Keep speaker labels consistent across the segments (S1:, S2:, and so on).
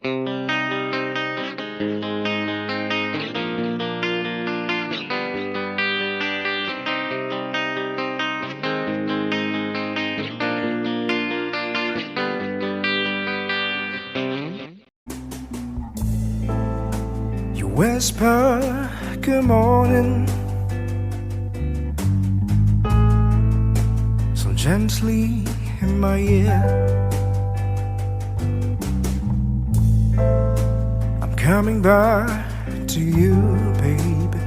S1: You whisper good morning so gently in my ear. I'm coming back to you, baby.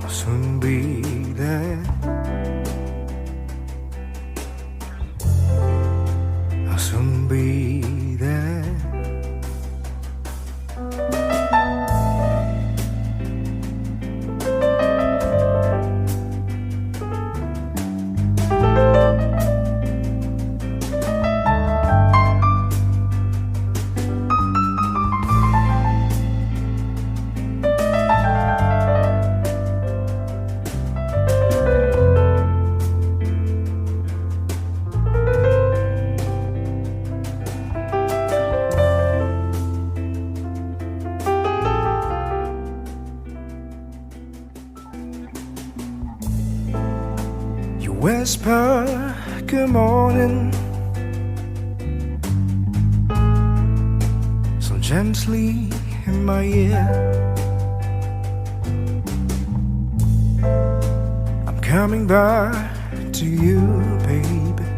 S1: I'll soon be there. I'll soon be there. You whisper good morning so gently in my ear. I'm coming back to you, baby.